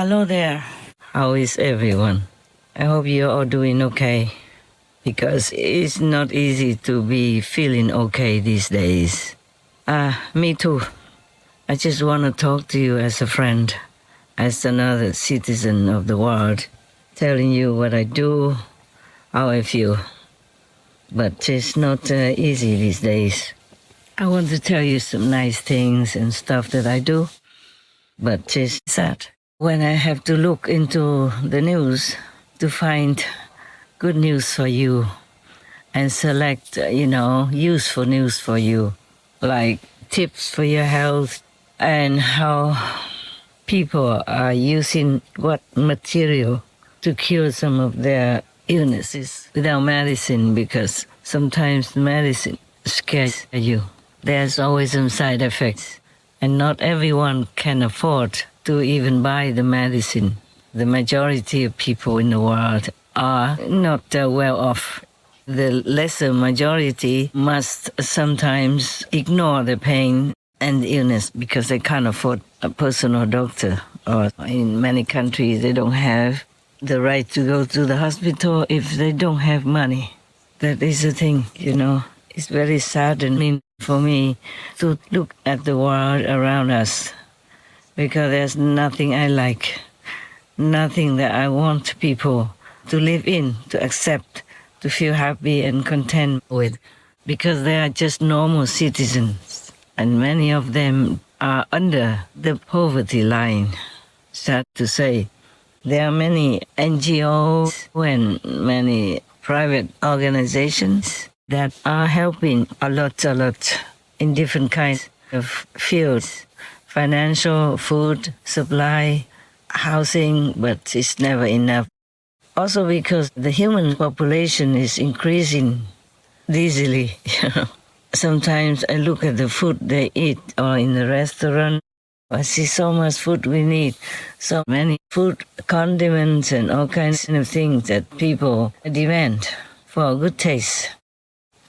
Hello there. How is everyone? I hope you're all doing okay, because it's not easy to be feeling okay these days. Me too. I just want to talk to you as a friend, as another citizen of the world, telling you what I do, how I feel. But it's not easy these days. I want to tell you some nice things and stuff that I do, but it's sad when I have to look into the news to find good news for you and select, useful news for you, like tips for your health and how people are using what material to cure some of their illnesses without medicine, because sometimes medicine scares you. There's always some side effects, and not everyone can afford to even buy the medicine. The majority of people in the world are not well off. The lesser majority must sometimes ignore the pain and illness because they can't afford a personal doctor, or in many countries they don't have the right to go to the hospital if they don't have money. That is the thing, It's very saddening for me to look at the world around us, because there's nothing I like, nothing that I want people to live in, to accept, to feel happy and content with, because they are just normal citizens, and many of them are under the poverty line. Sad to say. There are many NGOs and many private organizations that are helping a lot in different kinds of fields: financial, food, supply, housing, but it's never enough. Also because the human population is increasing easily. Sometimes I look at the food they eat or in the restaurant. I see so much food we need, so many food, condiments and all kinds of things that people demand for a good taste.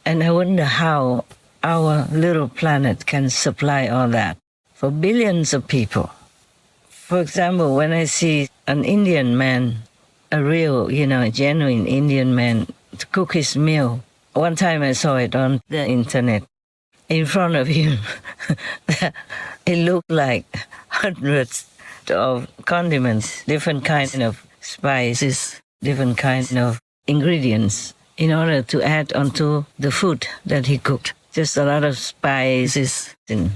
And I wonder how our little planet can supply all that for billions of people. For example, when I see an Indian man, a real, genuine Indian man, to cook his meal. One time I saw it on the internet. In front of him, it looked like hundreds of condiments, different kinds of spices, different kinds of ingredients, in order to add onto the food that he cooked. Just a lot of spices and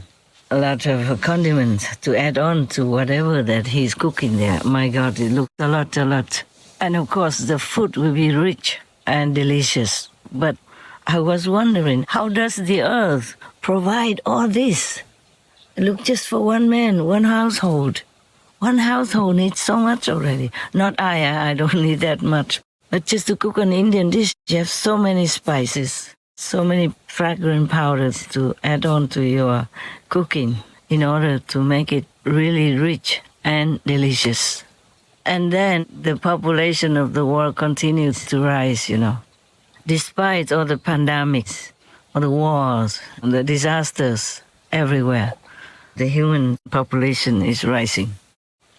a lot of condiments to add on to whatever that he's cooking there. My God, it looked a lot. And of course, the food will be rich and delicious. But I was wondering, how does the earth provide all this? Look, just for one man, one household. One household needs so much already. Not I don't need that much. But just to cook an Indian dish, you have so many spices, so many fragrant powders to add on to your cooking in order to make it really rich and delicious. And then the population of the world continues to rise, Despite all the pandemics, all the wars, and the disasters everywhere, the human population is rising.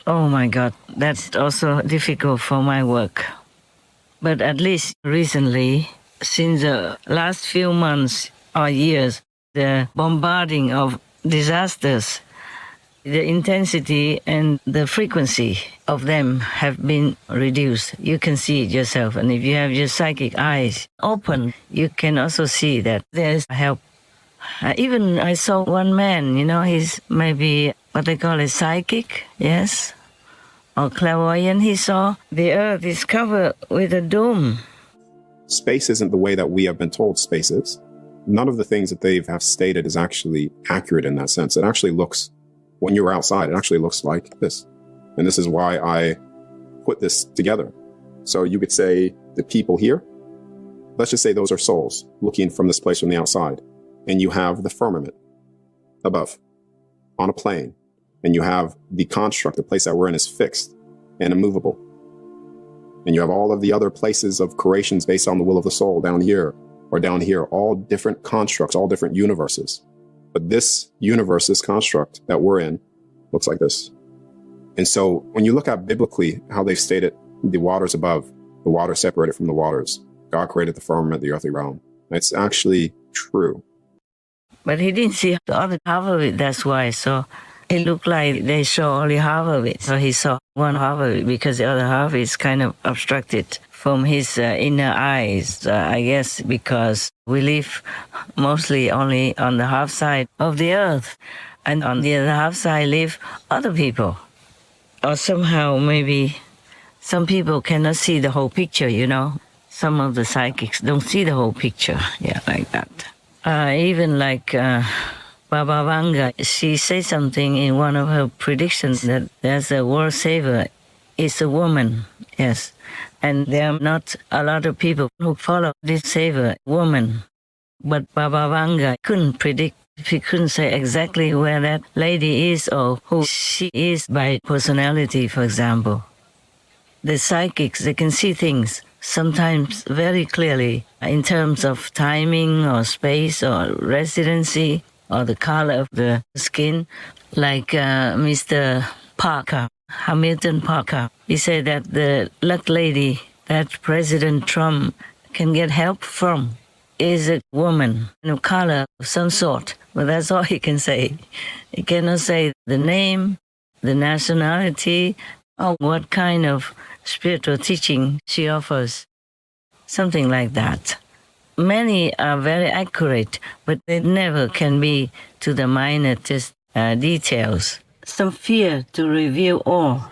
Oh my God, that's also difficult for my work. But at least recently, since the last few months or years, the bombarding of disasters, the intensity and the frequency of them have been reduced. You can see it yourself. And if you have your psychic eyes open, you can also see that there's help. Even I saw one man, he's maybe what they call a psychic, yes, or clairvoyant. He saw the earth is covered with a dome. Space isn't the way that we have been told space is. None of the things that they have stated is actually accurate in that sense. It actually looks, when you're outside, it actually looks like this. And this is why I put this together. So you could say the people here, let's just say those are souls looking from this place from the outside. And you have the firmament above on a plane. And you have the construct, the place that we're in is fixed and immovable. And you have all of the other places of creations based on the will of the soul down here or down here, all different constructs, all different universes. But this universe, this construct that we're in, looks like this. And so when you look at biblically how they've stated the waters above, the water separated from the waters, God created the firmament, the earthly realm. It's actually true. But he didn't see the other half of it, that's why. So it looked like they saw only half of it. So he saw one half of it because the other half is kind of obstructed from his inner eyes, I guess, because we live mostly only on the half side of the earth. And on the other half side live other people. Or somehow maybe some people cannot see the whole picture, you know. Some of the psychics don't see the whole picture, yeah, like that. Even like Baba Vanga, she said something in one of her predictions that there's a world saver. It's a woman, yes. And there are not a lot of people who follow this saver, woman. But Baba Vanga couldn't predict. He couldn't say exactly where that lady is or who she is by personality, for example. The psychics, they can see things sometimes very clearly in terms of timing or space or residency or the color of the skin. Like Mr. Parker, Hamilton Parker, he said that the luck lady that President Trump can get help from is a woman of color of some sort. But that's all he can say. He cannot say the name, the nationality, or what kind of spiritual teaching she offers. Something like that. Many are very accurate, but they never can be to the minutest details. Some fear to reveal all.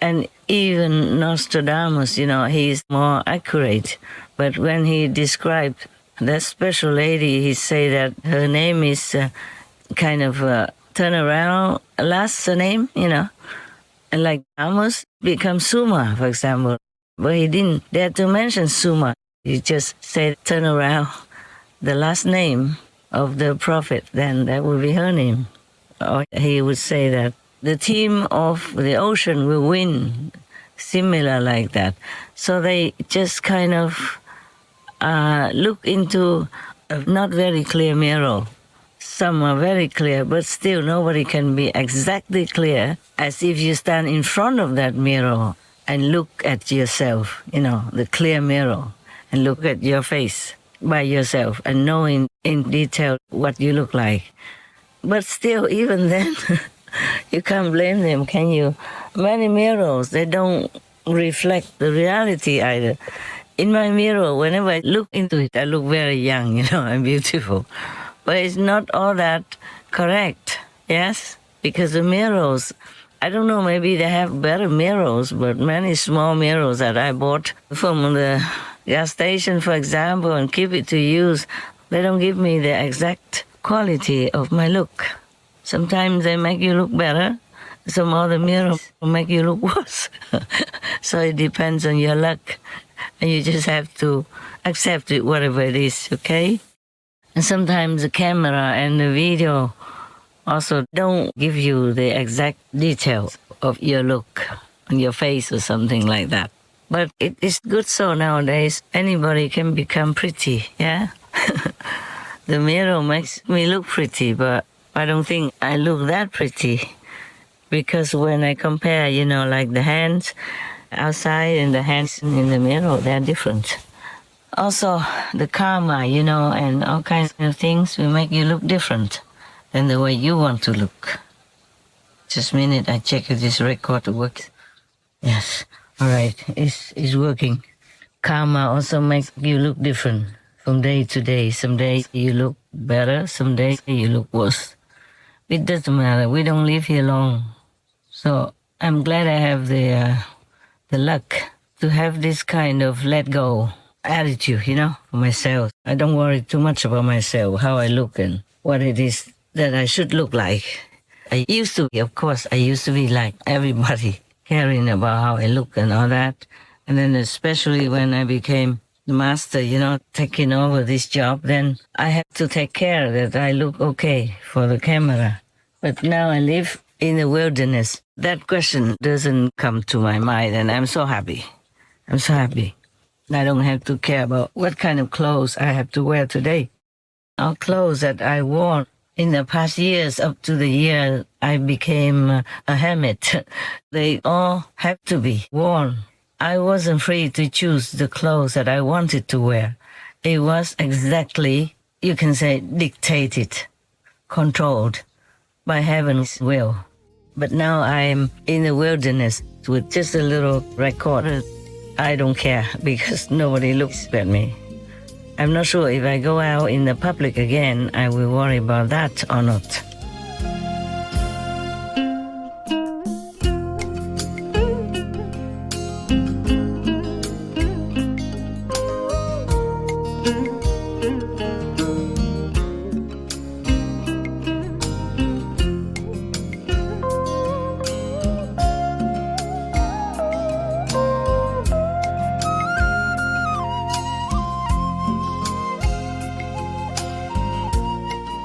And even Nostradamus, you know, he is more accurate. But when he described that special lady, he say that her name is kind of turnaround last name, you know. And like Amos becomes Suma, for example. But he didn't dare to mention Suma. He just said turn around the last name of the prophet, then that would be her name. Or he would say that the team of the ocean will win, similar like that. So they just kind of look into a not very clear mirror. Some are very clear, but still nobody can be exactly clear as if you stand in front of that mirror and look at yourself, you know, the clear mirror, and look at your face by yourself and knowing in detail what you look like. But still, even then, you can't blame them, can you? Many mirrors, they don't reflect the reality either. In my mirror, whenever I look into it, I look very young, you know, and beautiful. But it's not all that correct, yes? Because the mirrors, I don't know, maybe they have better mirrors, but many small mirrors that I bought from the gas station, for example, and keep it to use, they don't give me the exact quality of my look. Sometimes they make you look better. Some other mirrors make you look worse. So it depends on your luck. And you just have to accept it, whatever it is, okay? And sometimes the camera and the video also don't give you the exact details of your look on your face or something like that. But it is good so nowadays. Anybody can become pretty, yeah? The mirror makes me look pretty, but I don't think I look that pretty. Because when I compare, you know, like the hands outside and the hands in the mirror, they're different. Also, the karma, you know, and all kinds of things will make you look different than the way you want to look. Just a minute, I check if this record works. Yes, all right, it's working. Karma also makes you look different from day to day. Some days you look better, some days you look worse. It doesn't matter, we don't live here long. So I'm glad I have the luck to have this kind of let go attitude, you know, for myself. I don't worry too much about myself, how I look and what it is that I should look like. I used to be, of course, I used to be like everybody, caring about how I look and all that. And then especially when I became the master, you know, taking over this job, then I had to take care that I look okay for the camera. But now I live in the wilderness. That question doesn't come to my mind, and I'm so happy. I'm so happy. I don't have to care about what kind of clothes I have to wear today. Or clothes that I wore In the past years, up to the year I became a hermit, they all had to be worn. I wasn't free to choose the clothes that I wanted to wear. It was exactly, you can say, dictated, controlled by heaven's will. But now I'm in the wilderness with just a little recorder. I don't care because nobody looks at me. I'm not sure if I go out in the public again, I will worry about that or not. Thank you.